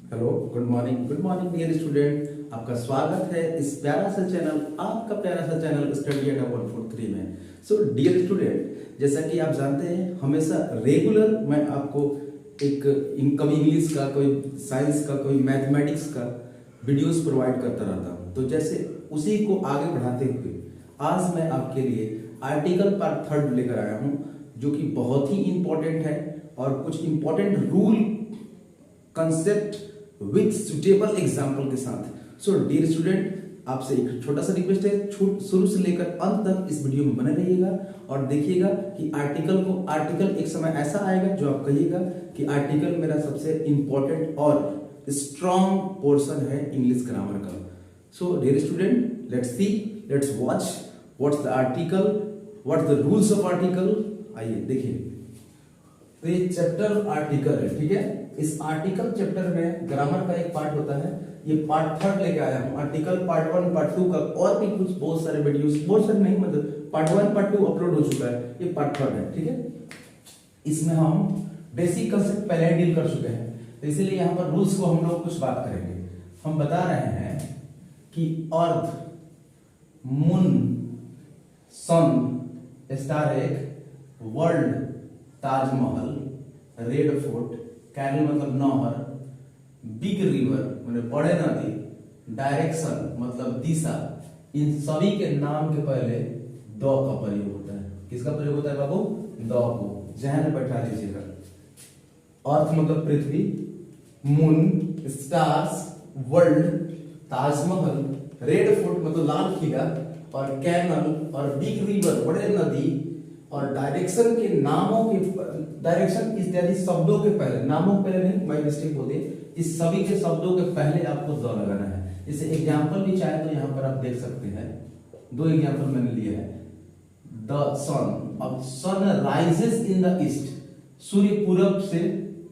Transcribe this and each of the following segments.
Hello, good morning dear student. आपका स्वागत है इस प्यारा सा चैनल, आपका प्यारा सा चैनल स्टडी एट 143 में। सो डियर स्टूडेंट, जैसा कि आप जानते हैं हमेशा रेगुलर मैं आपको एक कभी इंग्लिश का, कोई साइंस का, कोई मैथमेटिक्स का वीडियोस प्रोवाइड करता रहता हूँ। तो जैसे उसी को आगे बढ़ाते हुए आज मैं आपके लिए आर्टिकल पार्ट 3 लेकर आया हूँ, जो कि बहुत ही इंपॉर्टेंट है और कुछ important rule concept with suitable example के साथ। सो डियर स्टूडेंट, आपसे एक छोटा सा रिक्वेस्ट है, शुरू से लेकर अंत तक इस वीडियो में बने रहिएगा और देखिएगा कि आर्टिकल एक समय ऐसा आएगा जो आप कहिएगा कि आर्टिकल मेरा सबसे इंपॉर्टेंट और स्ट्रॉन्ग पोर्शन है इंग्लिश ग्रामर का। So dear student, let's watch what's the article, what's the rules of article. आइए देखिए, तो ये चैप्टर आर्टिकल है, ठीक है। इस आर्टिकल चैप्टर में ग्रामर का एक पार्ट होता है, ये पार्ट 3 लेके आया हूं। आर्टिकल पार्ट 1 पार्ट 2 का और भी कुछ बहुत सारे वीडियोस, बहुत सारे नहीं, मतलब पार्ट 1 पार्ट 2 अपलोड हो चुका है, ये पार्ट 3 है, ठीक है। इसमें हम बेसिक कंसेप्ट पहले डील कर चुके हैं, तो इसीलिए यहाँ पर रूल्स को हम लोग कुछ बात करेंगे। हम बता रहे हैं कि अर्थ, मून, सन, स्टार एक, world, Taj Mahal, red Fort, canal मतलब नहर, बिग रिवर मतलब बड़े नदी, डायरेक्शन मतलब दिशा, इन सभी के नाम के पहले द का प्रयोग होता है। किसका प्रयोग होता है बाबू? द को जहन में बैठा लीजिएगा। अर्थ मतलब पृथ्वी, moon, stars, world, Taj Mahal, red fort मतलब लाल किला, और कैनल और बिग रिवर बड़े नदी, और डायरेक्शन के नामों के, डायरेक्शन इत्यादि शब्दों के पहले, नामों के पहले नहीं, माय मिस्टेक हो गई, इस सभी के शब्दों के पहले आपको द लगाना है। इसे एग्जांपल भी चाहे तो यहाँ पर आप देख सकते हैं, दो एग्जांपल मैंने लिए हैं। द सन, अब sun rises in the east, सूर्य पूरब से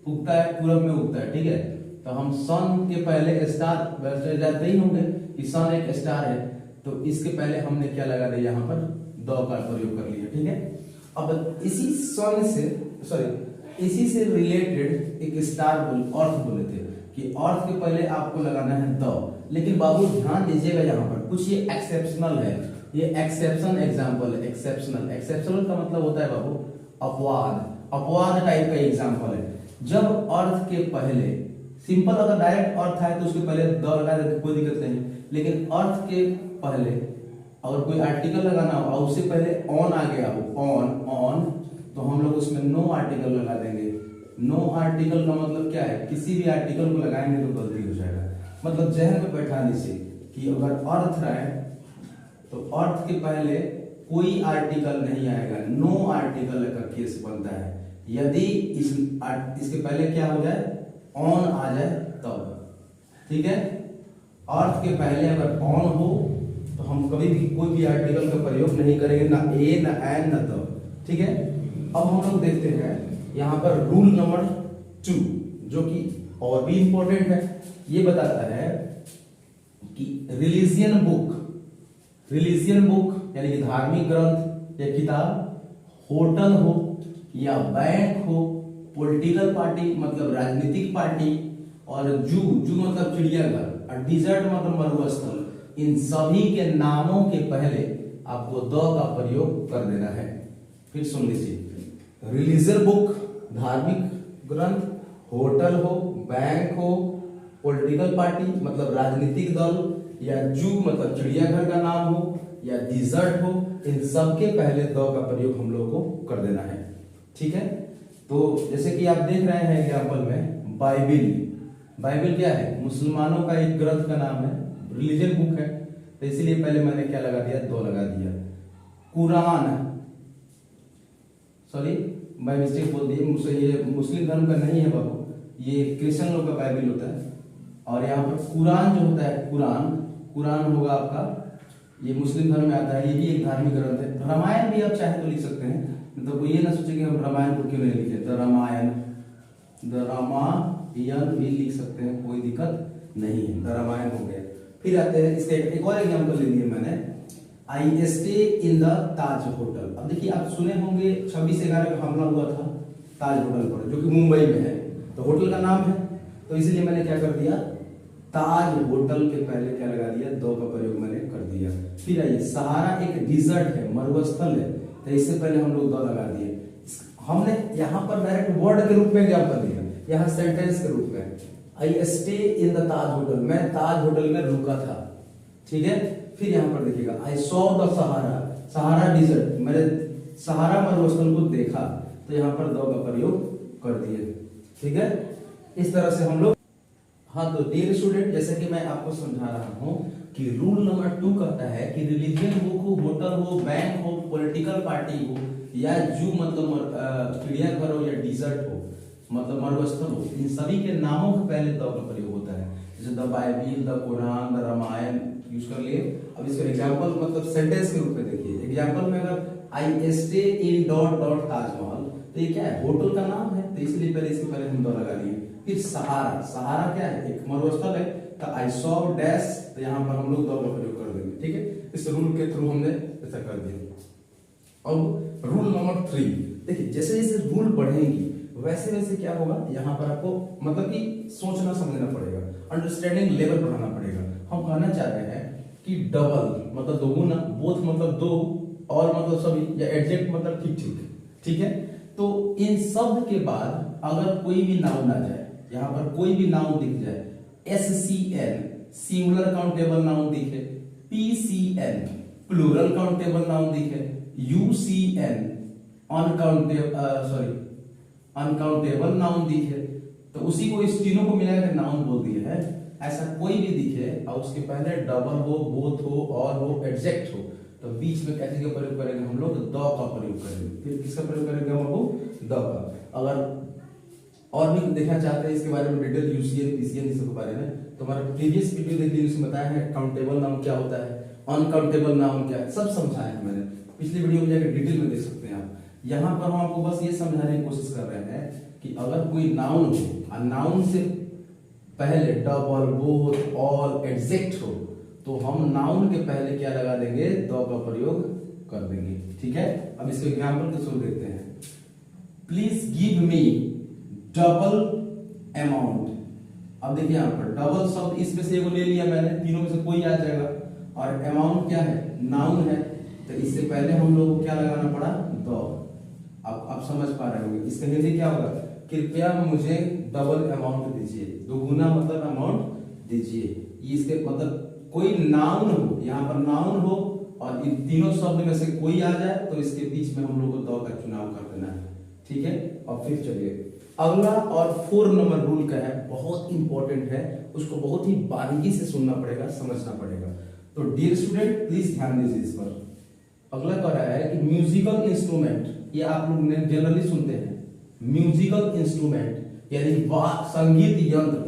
उगता है, पूरब में उगता है, ठीक है। तो हम सन के पहले स्टार, वैसे जानते ही होंगे कि सन एक स्टार है, तो इसके पहले हमने क्या लगा दिया, यहाँ पर द का प्रयोग कर लिया, ठीक है। अब इसी सन से, सॉरी, इसी से रिलेटेड एक स्टार अर्थ बोले थे कि अर्थ के पहले आपको लगाना है द। लेकिन बाबू ध्यान दीजिएगा, यहाँ पर कुछ ये एक्सेप्शनल है, ये एक्सेप्शन एग्जांपल है। एक्सेप्शनल का मतलब होता है बाबू अपवाद टाइप का एग्जांपल है। जब अर्थ के पहले, सिंपल अगर डायरेक्ट अर्थ है तो उसके पहले द लगा दे, कोई दिक्कत नहीं, लेकिन अर्थ के पहले अगर कोई आर्टिकल लगाना हो और उससे पहले ऑन आ गया हो, ऑन, तो हम लोग उसमें नो आर्टिकल लगा देंगे। नो आर्टिकल का मतलब क्या है? किसी भी आर्टिकल को लगाएंगे तो गलती हो जाएगा। मतलब जहन में बैठाने से कि अगर अर्थ है तो अर्थ के पहले कोई आर्टिकल नहीं आएगा, नो आर्टिकल का केस बनता है। यदि इसके पहले क्या हो जाए, ऑन आ जाए तब, ठीक है। अर्थ के पहले अगर ऑन हो तो हम कभी भी कोई भी आर्टिकल का प्रयोग नहीं करेंगे, ना ए, ना एन, ना तब, ठीक है। अब हम लोग देखते हैं यहाँ पर रूल नंबर 2, जो कि और भी इंपॉर्टेंट है। ये बताता है कि रिलीजियन बुक यानी कि धार्मिक ग्रंथ या किताब, होटल हो या बैंक हो, पॉलिटिकल पार्टी मतलब राजनीतिक पार्टी, और जू मतलब चिड़ियाघर, और डिजर्ट मतलब मरुस्थल, इन सभी के नामों के पहले आपको द का प्रयोग कर देना है। फिर सुन लीजिए, रिलीजियस बुक धार्मिक ग्रंथ, होटल हो, बैंक हो, पॉलिटिकल पार्टी मतलब राजनीतिक दल, या जू मतलब चिड़ियाघर का नाम हो, या डिजर्ट हो, इन सब के पहले द का प्रयोग हम लोग को कर देना है, ठीक है। तो जैसे कि आप देख रहे हैं एग्जाम्पल में, बाइबिल क्या है? मुसलमानों का एक ग्रंथ का नाम है, रिलीजियन बुक है, तो इसीलिए पहले मैंने क्या लगा दिया, दो लगा दिया। कुरान, सॉरी मैं मिस्टेक बोल दी, ये मुस्लिम धर्म का नहीं है बाबू, ये क्रिश्चियन लोग का बाइबिल होता है। और यहाँ पर कुरान जो होता है, कुरान होगा आपका, ये मुस्लिम धर्म में आता है, ये भी एक धार्मिक ग्रंथ है। रामायण भी आप चाहे तो लिख सकते हैं, तो ये ना सोचे कि हम रामायण को क्यों नहीं लिखे, द रामायण भी लिख सकते हैं, कोई दिक्कत नहीं है, द रामायण हो गया। फिर आते हैं, इसका एक और एग्जाम्पल ले लिया मैंने, I stay in the Taj hotel. अब देखिए, आप सुने होंगे 26/11 का हमला हुआ था ताज होटल पर, जो कि मुंबई में है, तो होटल का नाम है। तो इसलिए मैंने क्या कर दिया, ताज होटल के पहले क्या लगा दिया, द का प्रयोग मैंने कर दिया। फिर आइए, सहारा एक डिजर्ट है, मरुस्थल है, तो इससे पहले हम लोग द लगा दिए। हमने यहाँ पर डायरेक्ट वर्ड के रूप में एग्जाम्पल दिया, यहाँ सेंटेंस के रूप में, I stay in the Taj hotel, मैं ताज होटल में रुका था, ठीक है। फिर यहाँ पर देखिएगा, I saw the Sahara, Sahara desert, मैंने सहारा मरुस्थल को देखा, तो यहाँ पर द का प्रयोग कर दिए, ठीक है। इस तरह से हम लोग, हाँ तो डियर स्टूडेंट, जैसे कि मैं आपको समझा रहा हूँ कि रूल नंबर 2 कहता है कि रिलीजियन बुक हो, होटल हो, बैंक हो, पॉलिटिकल पार्टी हो, या जू मतलब चिड़ियाघर हो, या डिजर्ट हो, मतलब मरुस्थल हो, इन सभी के नामों के पहले द का प्रयोग होता है। जैसे the Bible, the Quran, the Ramayana use कर लिए। अब इसका एग्जाम्पल मतलब सेंटेंस के रूप में देखिए। एग्जाम्पल में अगर I stay in dot dot Taj Mahal, तो ये क्या है, होटल का नाम है, तो इसलिए पहले इसके पहले हम द लगा लिए। फिर सहारा, सहारा क्या है, एक मरुस्थल है, तो आई सॉ डैश, तो यहाँ पर हम लोग द का प्रयोग कर देंगे, ठीक है। इस रूल के थ्रू हमने ऐसा कर दिया। अब रूल नंबर 3 देखिए, जैसे जैसे रूल बढ़ेंगी वैसे वैसे क्या होगा, यहाँ पर आपको मतलब कि सोचना समझना पड़ेगा, अंडरस्टैंडिंग लेवल बढ़ाना पड़ेगा। हम कहना चाह रहे हैं कि डबल मतलब दोगुना, बोथ मतलब दो, और मतलब सभी, या एडजेक्ट मतलब ठीक ठीक, ठीक है। तो इन शब्द के बाद अगर कोई भी नाउन आ जाए, यहाँ पर कोई भी नाउन दिख जाए, SCN सिंगुलर काउंटेबल नाउन दिखे, PCN प्लूरल काउंटेबल नाउन दिखे, UCN अनकाउंटेबल नाउन दिखे, तो उसी को इस तीनों को मिलाकर नाउन बोल दिया है। ऐसा कोई भी दिखे और उसके पहले डबल हो, बोथ हो, और हो, एडजेक्ट हो, तो बीच में कैसे का प्रयोग करेंगे हम लोग, द का प्रयोग करेंगे। फिर किसका प्रयोग करेंगे हम लोग, द का। अगर और भी देखना चाहते हैं इसके बारे में डिटेल, UCN PCN इस सब के बारे में, तो हमारा प्रीवियस वीडियो देखिए, उसमें बताया है काउंटेबल नाउन क्या होता है, अनकाउंटेबल नाउन क्या है, सब समझाया है मैंने। पिछली वीडियो में जाकर डिटेल में देख सकते हैं आप। यहाँ पर हम आपको बस ये समझाने की कोशिश कर रहे हैं कि अगर कोई नाउन हो और नाउन से पहले डबल, बोथ, ऑल, एडजेक्ट हो, तो हम नाउन के पहले क्या लगा देंगे, द का प्रयोग कर देंगे, ठीक है। अब इसके एग्जांपल के थ्रू देखते हैं। Please give me double amount. अब देखिए यहाँ पर डबल शब्द, इसमें से एगो ले लिया मैंने, तीनों में से कोई आ जाएगा, और अमाउंट क्या है, नाउन है, तो इससे पहले हम लोग को क्या लगाना पड़ा, द। अब आप समझ पा रहे होंगे। इसका हिंदी क्या होगा, कृपया मुझे डबल अमाउंट दीजिए, दोगुना मतलब अमाउंट दीजिए। इसके मतलब कोई नाउन हो, यहाँ पर नाउन हो, और इन तीनों शब्द में से कोई आ जाए, तो इसके बीच में हम लोग को द का चुनाव कर देना है, ठीक है। और फिर चलिए अगला और 4 नंबर रूल का है, बहुत इंपॉर्टेंट है, उसको बहुत ही बारीकी से सुनना पड़ेगा, समझना पड़ेगा। तो डियर स्टूडेंट प्लीज ध्यान दीजिए इस पर। अगला कह रहा है कि म्यूजिकल इंस्ट्रूमेंट, ये आप लोग जनरली सुनते हैं, म्यूजिकल इंस्ट्रूमेंट यानी वाद्य संगीत यंत्र।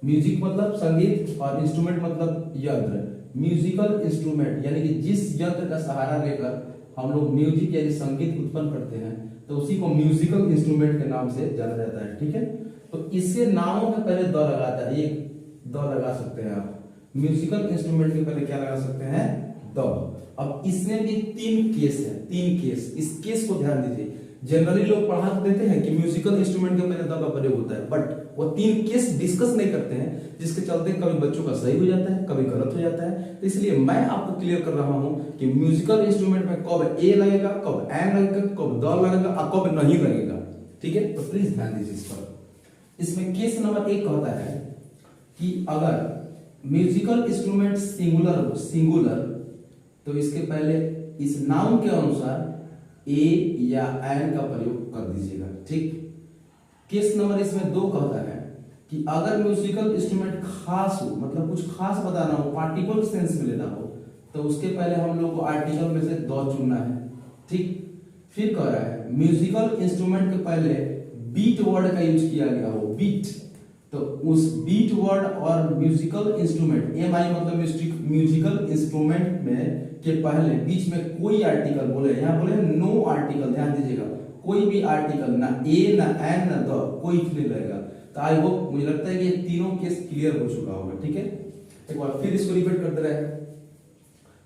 म्यूजिक मतलब संगीत और इंस्ट्रूमेंट मतलब यंत्र। म्यूजिकल इंस्ट्रूमेंट यानी कि जिस यंत्र का सहारा लेकर हम लोग म्यूजिक यानी संगीत उत्पन्न करते हैं, तो उसी को म्यूजिकल इंस्ट्रूमेंट के नाम से जाना जाता है, ठीक है। तो इससे नामों के पहले द लगाता है, एक द लगा सकते हैं आप। म्यूजिकल इंस्ट्रूमेंट के पहले क्या लगा सकते हैं, द। अब इसमें भी 3 केस है, 3 केस, इस केस को ध्यान दीजिए। जनरली लोग पढ़ा देते हैं कि म्यूजिकल इंस्ट्रूमेंट के पहले द का प्रयोग होता है, बट वो 3 केस डिस्कस नहीं करते हैं, जिसके चलते कभी बच्चों का सही हो जाता है, कभी गलत हो जाता है। तो इसलिए मैं आपको क्लियर कर रहा हूं कि म्यूजिकल इंस्ट्रूमेंट में कब ए लगेगा, कब एन लगेगा, कब द लगेगा और कब नहीं लगेगा, ठीक है। तो प्लीज ध्यान दीजिए इस पर। इसमें केस नंबर 1 कहता है कि अगर म्यूजिकल इंस्ट्रूमेंट सिंगुलर हो, सिंगुलर, तो इसके पहले इस नाउन के अनुसार ए या एन का प्रयोग कर दीजिएगा, ठीक। केस नंबर इसमें 2 कहता है कि अगर म्यूजिकल इंस्ट्रूमेंट खास हो, मतलब कुछ खास बताना हो, पार्टिकुलर सेंस में लेना हो, तो उसके पहले हम लोग को आर्टिकल में से द चुनना है, ठीक। फिर कह रहा है म्यूजिकल इंस्ट्रूमेंट के पहले बीट वर्ड का यूज किया गया हो, बीट, तो उस बीट वर्ड और म्यूजिकल इंस्ट्रूमेंट MI मतलब म्यूजिकल इंस्ट्रूमेंट में के पहले बीच में कोई आर्टिकल बोले, यहाँ बोले नो आर्टिकल, ध्यान दीजिएगा, कोई भी आर्टिकल, ना ए ना एन ना द, कोई नहीं लगेगा। तो आई होप, मुझे लगता है कि ये तीनों केस क्लियर हो चुका होगा, ठीक है। एक बार फिर इसको रिपीट करते रहे।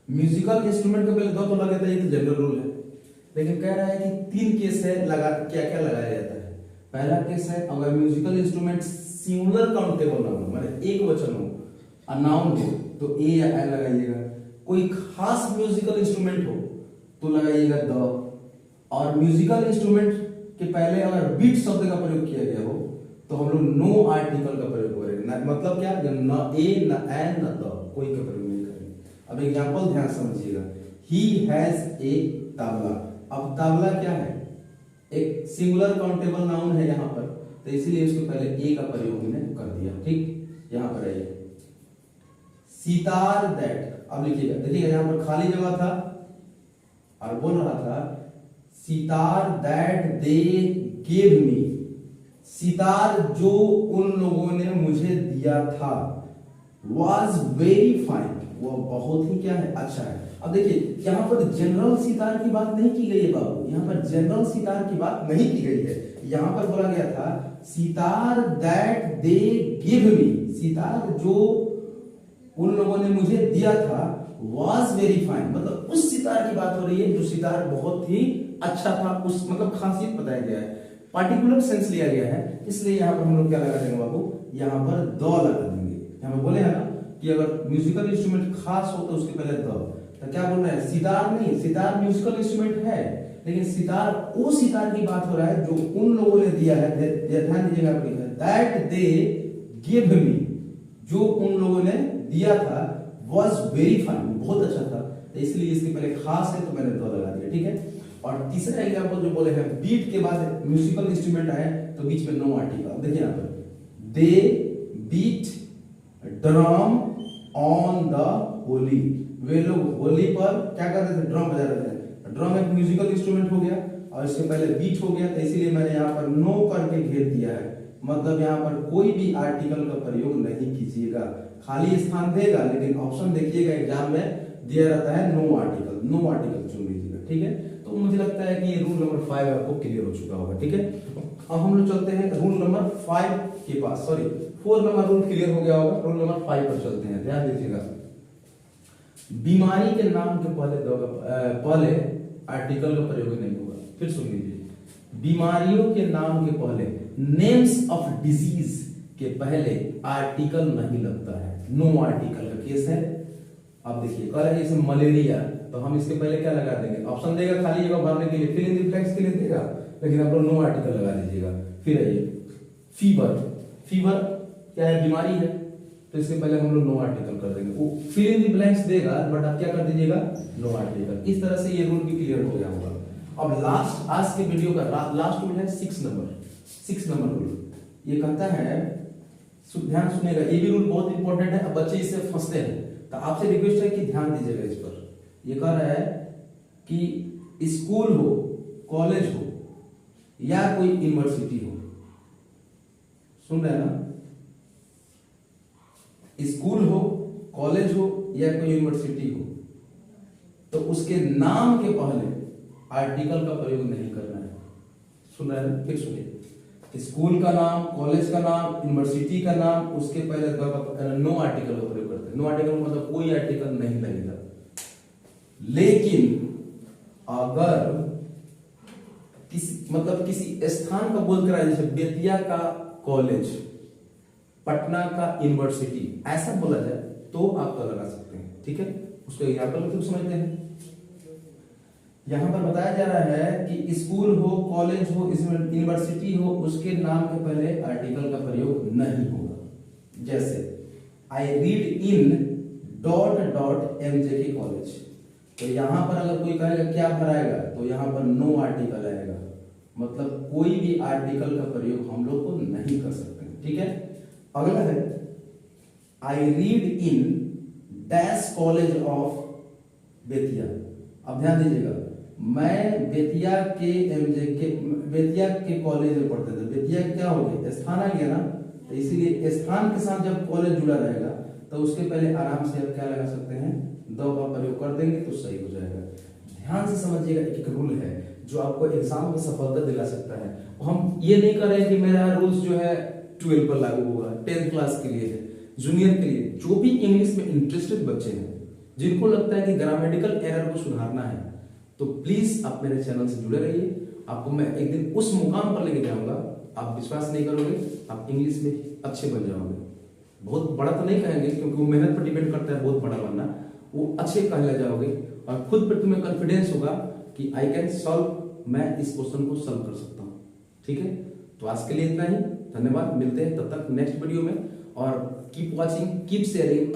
म्यूजिकल इंस्ट्रूमेंट के पहले द तो लगा था, ये तो जनरल रूल है, लेकिन कह रहा है कि 3 केस है, लगा क्या क्या लगाया जाता है। पहला केस है अगर musical instrument singular countable noun माने एक वचन हो, अ नाउन हो तो ए या एन लगाइएगा। कोई खास म्यूजिकल इंस्ट्रूमेंट हो तो लगाइएगा द, और म्यूजिकल इंस्ट्रूमेंट के पहले अगर बीट शब्द का प्रयोग किया गया हो तो हम लोग नो आर्टिकल का प्रयोग करेंगे। मतलब क्या, न ए न एन न द, कोई का प्रयोग नहीं करेंगे। अब एग्जांपल ध्यान समझिएगा, ही हैज ए तबला। अब तबला क्या है, एक सिंगुलर काउंटेबल नाउन है यहाँ पर, तो इसीलिए उसके पहले ए का प्रयोग हमने कर दिया। ठीक, यहाँ पर आइए सितार दैट। अब लिखिएगा, देखिएगा यहाँ पर खाली जगह था और बोल रहा था sitar that they gave me, sitar जो उन लोगों ने मुझे दिया था, वॉज वेरी फाइन, वो बहुत ही क्या है, अच्छा है। अब देखिए यहाँ पर जनरल सितार की बात नहीं की गई है बाबू, यहाँ पर जनरल सितार की बात नहीं की गई है। यहाँ पर बोला गया था sitar that they give me, sitar जो उन लोगों ने मुझे दिया था, वॉज वेरी फाइन, मतलब उस सितार की बात हो रही है जो सितार बहुत ही अच्छा था, उस मतलब खासियत बताया गया है, पार्टिकुलर सेंस लिया गया है। इसलिए यहाँ पर हम लोग क्या लगा देंगे बाबू, यहाँ पर द लगा देंगे। यहाँ पर बोले हैं ना कि अगर म्यूजिकल इंस्ट्रूमेंट खास हो तो उसके पहले द, तो क्या बोल रहे हैं, सितार नहीं, सितार म्यूजिकल इंस्ट्रूमेंट है लेकिन सितार वो सितार की बात हो रहा है जो उन लोगों ने दिया है। ध्यान दीजिएगा, दैट दे गिव मी, जो उन लोगों ने दिया था, वॉज वेरी फाइन, बहुत अच्छा था, तो इसलिए इसके पहले खास है तो मैंने दो लगा दिया। ठीक है, और तीसरा एग्जांपल जो बोले हैं बीट के बाद म्यूजिकल इंस्ट्रूमेंट आए तो बीच में नो आर्टिकल। देखिए यहाँ पर they beat drum on the Holi, वे लोग होली पर क्या कर रहे थे, ड्रम बजा रहे थे। ड्रम एक म्यूजिकल इंस्ट्रूमेंट हो गया और इसके पहले बीट हो गया, तो इसीलिए मैंने यहाँ पर नो करके घेर दिया है। मतलब यहाँ पर कोई भी आर्टिकल का प्रयोग नहीं कीजिएगा, खाली स्थान देगा लेकिन ऑप्शन देखिएगा एग्जाम में दिया रहता है नो आर्टिकल, नो आर्टिकल चुन लीजिएगा। ठीक है, तो मुझे लगता है कि ये रूल नंबर 5 आपको क्लियर हो चुका होगा। ठीक है, अब हम लोग चलते हैं रूल नंबर 5 के पास, सॉरी 4 नंबर रूल क्लियर हो गया होगा, रूल नंबर 5 पर चलते हैं। ध्यान दीजिएगा, बीमारी के नाम के पहले आर्टिकल का प्रयोग नहीं होगा। फिर सुन लीजिए, बीमारियों के नाम के पहले, नेम्स ऑफ डिजीज के पहले आर्टिकल नहीं लगता है, नो आर्टिकल का केस है। अब देखिए कह रहे हैं जैसे मलेरिया, तो हम इसके पहले क्या लगा देंगे, ऑप्शन देगा खाली जगह भरने के लिए, फिल इन द ब्लैंक्स के लिए देगा, लेकिन आप लोग नो आर्टिकल लगा दीजिएगा। फिर आइए फीवर, फीवर क्या है, बीमारी है, तो इसके पहले हम लोग नो आर्टिकल कर देंगे, वो फिल इन द ब्लैंक्स देगा बट आप क्या कर दीजिएगा, नो आर्टिकल। इस तरह से ये रूल भी क्लियर हो गया होगा। अब लास्ट आज के वीडियो का लास्ट रूल है 6 नंबर रूल। ये कहता है, ध्यान सुनेगा, ये भी रूल बहुत इंपॉर्टेंट है, अब बच्चे इससे फंसते हैं, तो आपसे रिक्वेस्ट है कि ध्यान दीजिएगा इस पर। ये कह रहा है कि स्कूल हो, कॉलेज हो या कोई यूनिवर्सिटी हो, सुन रहे हैं ना, स्कूल हो, कॉलेज हो या कोई यूनिवर्सिटी हो, तो उसके नाम के पहले आर्टिकल का प्रयोग नहीं करना है। सुन रहे हैं ना, फिर सुनिए, स्कूल का नाम, कॉलेज का नाम, यूनिवर्सिटी का नाम, उसके पहले नो आर्टिकल का प्रयोग करते हैं। नो आर्टिकल मतलब कोई आर्टिकल नहीं लगेगा। लेकिन अगर किसी स्थान का बोल कर, जैसे बेतिया का कॉलेज, पटना का यूनिवर्सिटी, ऐसा बोला जाए तो आप तो लगा सकते हैं। ठीक है, उसको एग्जाम्पल क्यों समझते हैं। यहां पर बताया जा रहा है कि स्कूल हो, कॉलेज हो, यूनिवर्सिटी हो, उसके नाम के पहले आर्टिकल का प्रयोग नहीं होगा। जैसे I read in dot dot MJK college, तो यहां पर अगर कोई कहेगा क्या भराएगा, तो यहां पर नो आर्टिकल आएगा, मतलब कोई भी आर्टिकल का प्रयोग हम लोग को नहीं कर सकते। ठीक है, अगला है I read in dash college of Bettiah. अब ध्यान दीजिएगा, मैं बेतिया के कॉलेज में पढ़ते थे। बेतिया क्या हो गया, स्थान आ गया ना, तो इसीलिए स्थान के साथ जब कॉलेज जुड़ा रहेगा तो उसके पहले आराम से आप क्या लगा सकते हैं, दो का प्रयोग कर देंगे तो सही हो जाएगा। ध्यान से समझिएगा, एक रूल है जो आपको एग्जाम में सफलता दिला सकता है। हम ये नहीं कर रहे हैं कि मेरा रूल्स जो है 12 पर लागू होगा, 10th क्लास के लिए है, जूनियर के लिए, जो भी इंग्लिश में इंटरेस्टेड बच्चे हैं, जिनको लगता है कि ग्रामेटिकल एरर को सुधारना है, तो प्लीज आप मेरे चैनल से जुड़े रहिए। आपको मैं एक दिन उस मुकाम पर लेके जाऊंगा आप विश्वास नहीं करोगे, आप इंग्लिश में अच्छे बन जाओगे। बहुत बड़ा तो नहीं कहेंगे क्योंकि वो मेहनत पर डिपेंड करता है बहुत बड़ा बनना, वो अच्छे कहला जाओगे और खुद पर तुम्हें कॉन्फिडेंस होगा कि आई कैन सॉल्व, मैं इस क्वेश्चन को सॉल्व कर सकता हूँ। ठीक है, तो आज के लिए इतना ही, धन्यवाद, मिलते हैं तब तक नेक्स्ट वीडियो में और कीप वॉचिंग, कीप शेयरिंग।